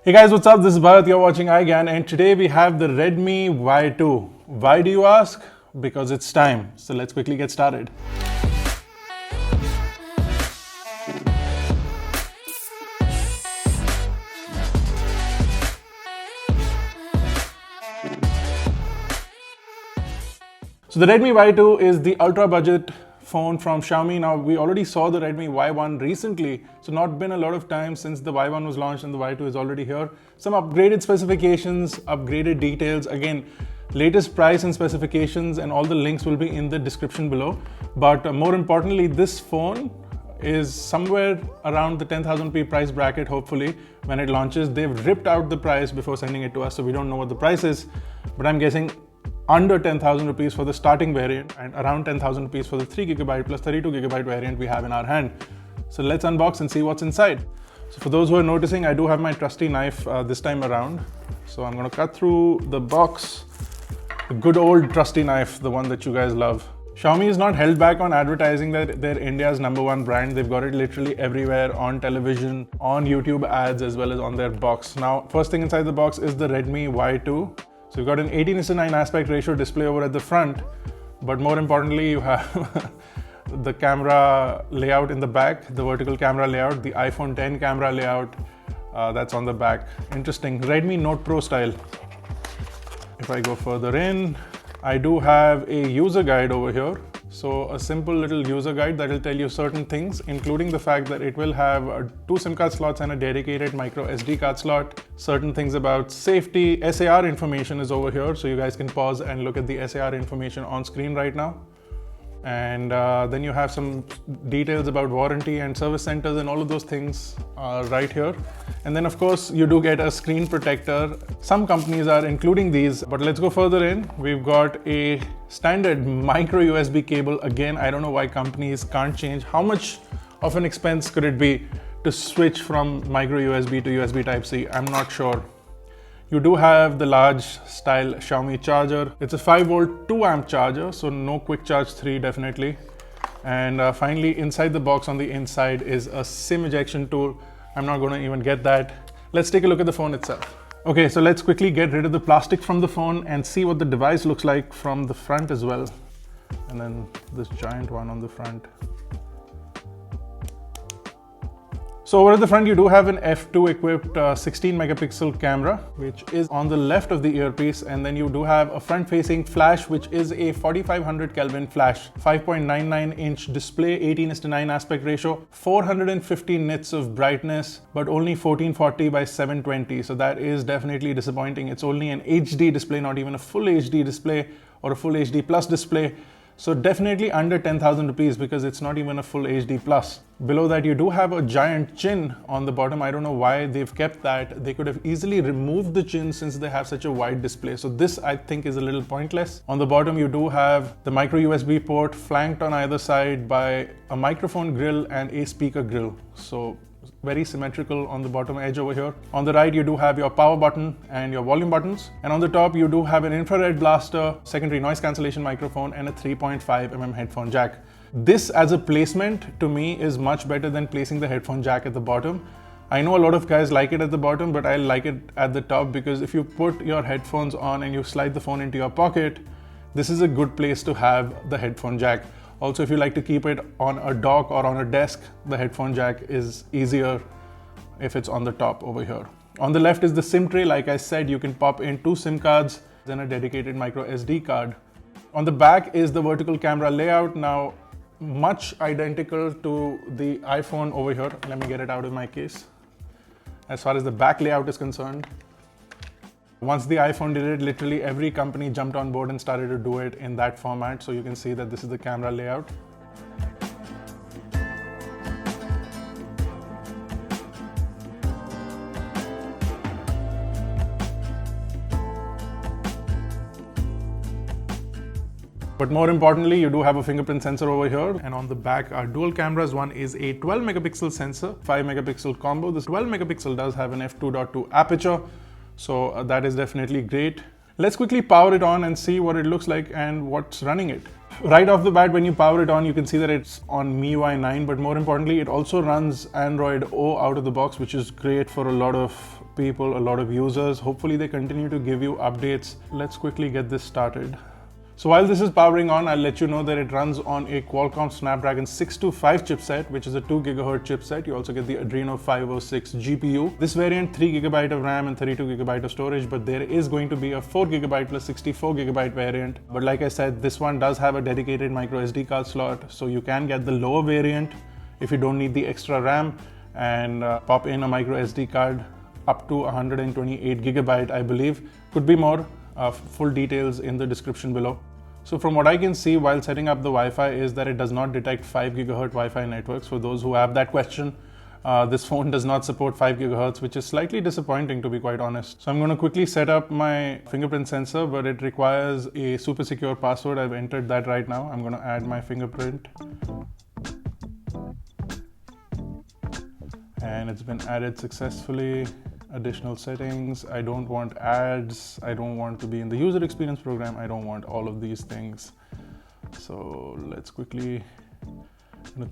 Hey guys, what's up? This is Bharat, you're watching iGyan, and today we have the Redmi Y2. Why do you ask? Because it's time. So let's quickly get started. So the Redmi Y2 is the ultra budget phone from Xiaomi. Now we already saw the Redmi Y1 recently, so not been a lot of time since the Y1 was launched and the Y2 is already here. Some upgraded specifications, upgraded details. Again, latest price and specifications and all the links will be in the description below. But more importantly, this phone is somewhere around the 10,000 rupee price bracket. Hopefully when it launches. They've ripped out the price before sending it to us, so we don't know what the price is, but I'm guessing under 10,000 rupees for the starting variant and around 10,000 rupees for the 3GB plus 32GB variant we have in our hand. So let's unbox and see what's inside. So for those who are noticing, I do have my trusty knife this time around. So I'm going to cut through the box. The good old trusty knife, the one that you guys love. Xiaomi is not held back on advertising that they're India's #1 brand. They've got it literally everywhere, on television, on YouTube ads, as well as on their box. Now, first thing inside the box is the Redmi Y2. So you've got an 18:9 aspect ratio display over at the front, but more importantly, you have the camera layout in the back, the vertical camera layout, the iPhone X camera layout that's on the back. Interesting, Redmi Note Pro style. If I go further in, I do have a user guide over here. So a simple little user guide that will tell you certain things, including the fact that it will have 2 SIM card slots and a dedicated micro SD card slot. Certain things about safety, SAR information is over here. So you guys can pause and look at the SAR information on screen right now. And then you have some details about warranty and service centers and all of those things right here. And then of course you do get a screen protector. Some companies are including these, but let's go further in. We've got a standard micro USB cable. Again, I don't know why companies can't change. How much of an expense could it be to switch from micro USB to USB Type-C? I'm not sure. You do have the large style Xiaomi charger. It's a 5V 2A charger, so no quick charge 3 definitely. And finally, inside the box on the inside is a SIM ejection tool. I'm not going to even get that. Let's take a look at the phone itself. Okay, so let's quickly get rid of the plastic from the phone and see what the device looks like from the front as well. And then this giant one on the front. So over at the front, you do have an f2 equipped 16 megapixel camera, which is on the left of the earpiece. And then you do have a front facing flash, which is a 4500 Kelvin flash, 5.99 inch display, 18:9 aspect ratio, 450 nits of brightness, but only 1440 by 720. So that is definitely disappointing. It's only an HD display, not even a full HD display or a full HD plus display. So definitely under 10,000 rupees because it's not even a full HD plus. Below that, you do have a giant chin on the bottom. I don't know why they've kept that. They could have easily removed the chin since they have such a wide display. So this, I think, is a little pointless. On the bottom, you do have the micro USB port flanked on either side by a microphone grill and a speaker grill. So very symmetrical on the bottom edge over here. On the right, you do have your power button and your volume buttons. And on the top, you do have an infrared blaster, secondary noise cancellation microphone, and a 3.5mm headphone jack. This as a placement to me is much better than placing the headphone jack at the bottom. I know a lot of guys like it at the bottom, but I like it at the top because if you put your headphones on and you slide the phone into your pocket, this is a good place to have the headphone jack. Also, if you like to keep it on a dock or on a desk, the headphone jack is easier if it's on the top over here. On the left is the SIM tray. Like I said, you can pop in 2 SIM cards, then a dedicated micro SD card. On the back is the vertical camera layout. Now, much identical to the iPhone over here. Let me get it out of my case. As far as the back layout is concerned, once the iPhone did it, literally every company jumped on board and started to do it in that format. So you can see that this is the camera layout. But more importantly, you do have a fingerprint sensor over here, and on the back are dual cameras. One is a 12 megapixel sensor, 5 megapixel combo. This 12 megapixel does have an f2.2 aperture. So that is definitely great. Let's quickly power it on and see what it looks like and what's running it. Right off the bat, when you power it on, you can see that it's on MIUI 9, but more importantly, it also runs Android O out of the box, which is great for a lot of people, a lot of users. Hopefully they continue to give you updates. Let's quickly get this started. So while this is powering on, I'll let you know that it runs on a Qualcomm Snapdragon 625 chipset, which is a 2 GHz chipset. You also get the Adreno 506 GPU. This variant, 3 GB of RAM and 32 GB of storage, but there is going to be a 4 GB plus 64 GB variant. But like I said, this one does have a dedicated micro SD card slot, so you can get the lower variant if you don't need the extra RAM and pop in a micro SD card up to 128 GB, I believe. Could be more. Full details in the description below. So from what I can see while setting up the Wi-Fi is that it does not detect 5 GHz Wi-Fi networks. For those who have that question, this phone does not support 5 GHz, which is slightly disappointing to be quite honest. So I'm going to quickly set up my fingerprint sensor, but it requires a super secure password. I've entered that right now. I'm going to add my fingerprint. And it's been added successfully. Additional settings. I don't want ads. I don't want to be in the user experience program. I don't want all of these things. So let's quickly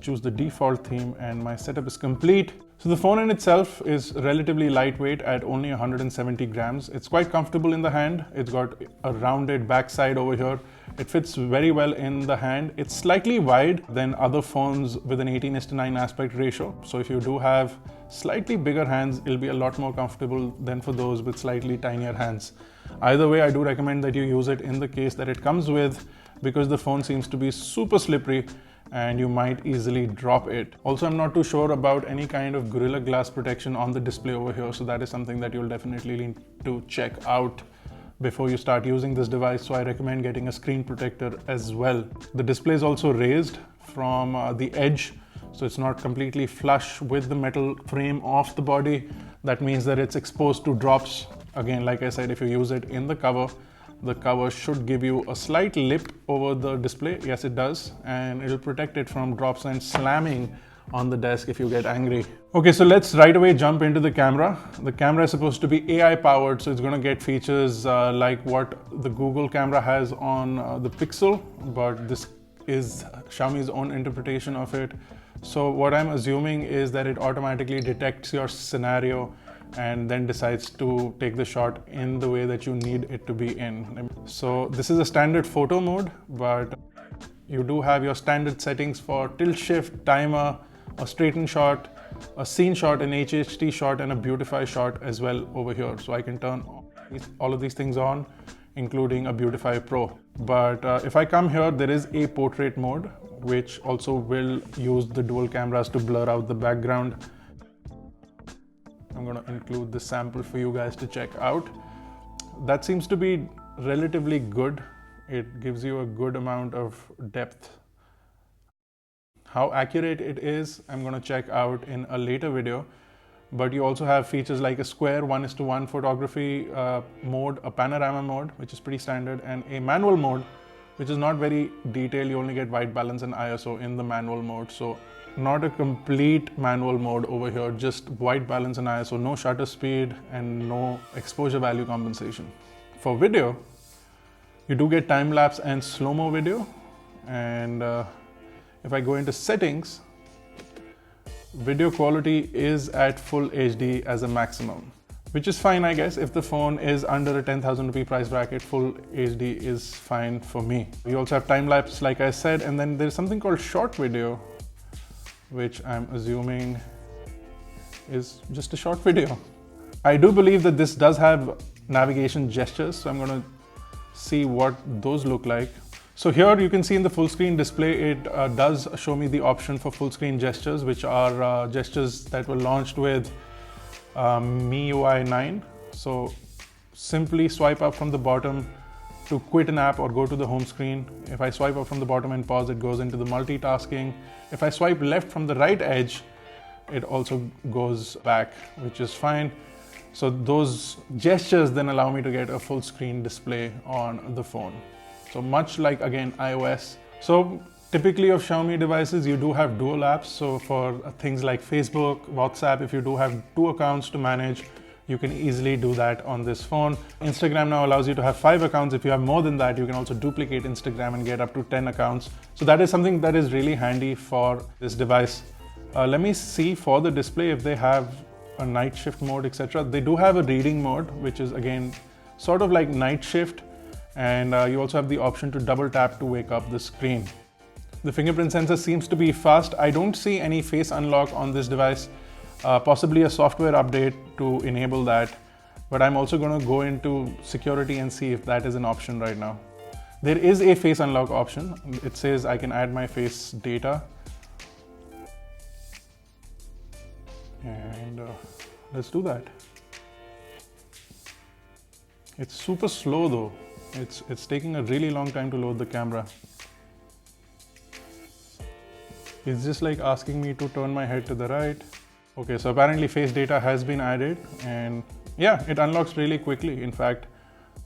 choose the default theme and my setup is complete. So the phone in itself is relatively lightweight at only 170 grams. It's quite comfortable in the hand. It's got a rounded backside over here. It fits very well in the hand. It's slightly wide than other phones with an 18:9 aspect ratio. So if you do have slightly bigger hands, it'll be a lot more comfortable than for those with slightly tinier hands. Either way, I do recommend that you use it in the case that it comes with, because the phone seems to be super slippery and you might easily drop it. Also, I'm not too sure about any kind of Gorilla Glass protection on the display over here, so that is something that you'll definitely need to check out before you start using this device. So I recommend getting a screen protector as well. The display is also raised from the edge, so it's not completely flush with the metal frame of the body. That means that it's exposed to drops. Again, like I said, if you use it in the cover should give you a slight lip over the display. Yes, it does. And it'll protect it from drops and slamming on the desk if you get angry. Okay, so let's right away jump into the camera. The camera is supposed to be AI powered, so it's going to get features like what the Google camera has on the Pixel, but this is Xiaomi's own interpretation of it. So what I'm assuming is that it automatically detects your scenario and then decides to take the shot in the way that you need it to be in. So this is a standard photo mode, but you do have your standard settings for tilt shift, timer, a straighten shot, a scene shot, an HHD shot, and a beautify shot as well over here. So I can turn all of these things on, including a Beautify Pro. But if I come here, there is a portrait mode, which also will use the dual cameras to blur out the background. I'm going to include this sample for you guys to check out. That seems to be relatively good. It gives you a good amount of depth. How accurate it is, I'm going to check out in a later video. But you also have features like a square 1:1 photography mode, a panorama mode, which is pretty standard, and a manual mode, which is not very detailed. You only get white balance and ISO in the manual mode. So not a complete manual mode over here, just white balance and ISO, no shutter speed and no exposure value compensation. For video, you do get time lapse and slow-mo video. And if I go into settings, video quality is at full HD as a maximum, which is fine, I guess. If the phone is under a 10,000 rupee price bracket, full HD is fine for me. You also have time lapse, like I said, and then there's something called short video, which I'm assuming is just a short video. I do believe that this does have navigation gestures, so I'm going to see what those look like. So here you can see in the full screen display, it does show me the option for full screen gestures, which are gestures that were launched with MIUI 9. So simply swipe up from the bottom to quit an app or go to the home screen. If I swipe up from the bottom and pause, it goes into the multitasking. If I swipe left from the right edge, it also goes back, which is fine. So those gestures then allow me to get a full screen display on the phone. So much like, again, iOS. So typically of Xiaomi devices, you do have dual apps. So for things like Facebook, WhatsApp, if you do have two accounts to manage, You can easily do that on this phone. Instagram now allows you to have 5 accounts. If you have more than that, you can also duplicate Instagram and get up to 10 accounts. So that is something that is really handy for this device. Let me see for the display if they have a night shift mode, etc. They do have a reading mode, which is again sort of like night shift. And you also have the option to double tap to wake up the screen. The fingerprint sensor seems to be fast. I don't see any face unlock on this device. Possibly a software update to enable that, but I'm also going to go into security and see if that is an option right now. There is a face unlock option. It says I can add my face data, and let's do that. It's super slow though. It's taking a really long time to load the camera. It's just like asking me to turn my head to the right. Okay, so apparently face data has been added, and yeah, it unlocks really quickly, in fact,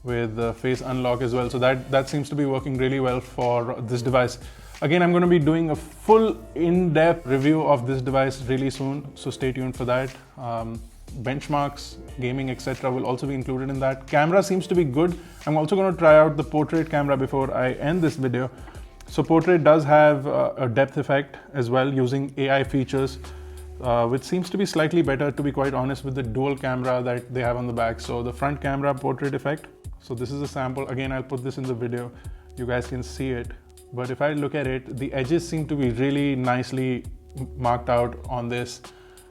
with the face unlock as well. So that seems to be working really well for this device. Again, I'm going to be doing a full in-depth review of this device really soon, so stay tuned for that. Benchmarks, gaming, etc. will also be included in that. Camera seems to be good. I'm also going to try out the portrait camera before I end this video. So portrait does have a depth effect as well using AI features, which seems to be slightly better, to be quite honest, with the dual camera that they have on the back. So the front camera portrait effect. So this is a sample. Again, I'll put this in the video. You guys can see it. But if I look at it, the edges seem to be really nicely marked out on this.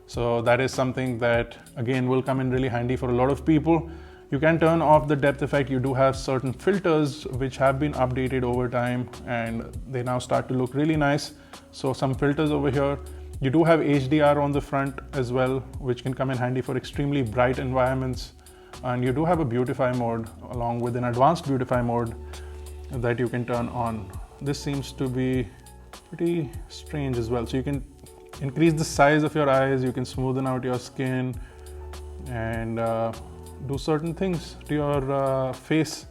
So that is something that, again, will come in really handy for a lot of people. You can turn off the depth effect. You do have certain filters which have been updated over time, and they now start to look really nice. So some filters over here. You do have HDR on the front as well, which can come in handy for extremely bright environments. And you do have a beautify mode along with an advanced beautify mode that you can turn on. This seems to be pretty strange as well. So you can increase the size of your eyes, you can smoothen out your skin, and do certain things to your face,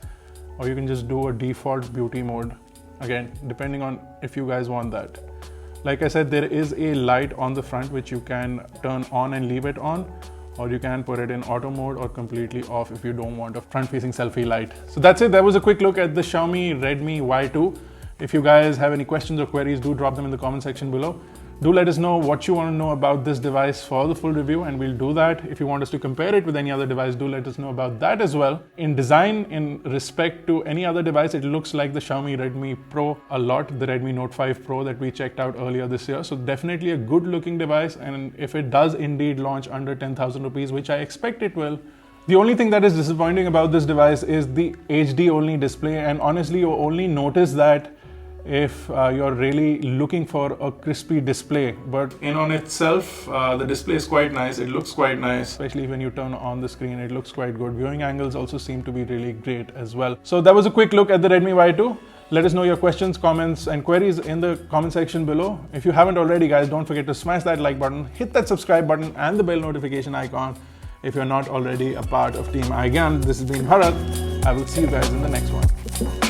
or you can just do a default beauty mode, again depending on if you guys want that. Like I said, there is a light on the front which you can turn on and leave it on, or you can put it in auto mode or completely off if you don't want a front-facing selfie light. So that's it. That was a quick look at the Xiaomi Redmi Y2. If you guys have any questions or queries, do drop them in the comment section below. Do let us know what you want to know about this device for the full review, and we'll do that. If you want us to compare it with any other device, do let us know about that as well. In design, in respect to any other device, it looks like the Xiaomi Redmi Pro a lot, the Redmi Note 5 Pro that we checked out earlier this year. So definitely a good looking device, and if it does indeed launch under 10,000 rupees, which I expect it will, the only thing that is disappointing about this device is the HD only display, and honestly you only notice that if you're really looking for a crispy display. But in on itself, the display is quite nice. It looks quite nice, especially when you turn on the screen. It looks quite good. Viewing angles also seem to be really great as well. So that was a quick look at the Redmi Y2. Let us know your questions, comments, and queries in the comment section below. If you haven't already, guys, don't forget to smash that like button, hit that subscribe button and the bell notification icon if you're not already a part of Team iGyan. This has been Bharat. I will see you guys in the next one.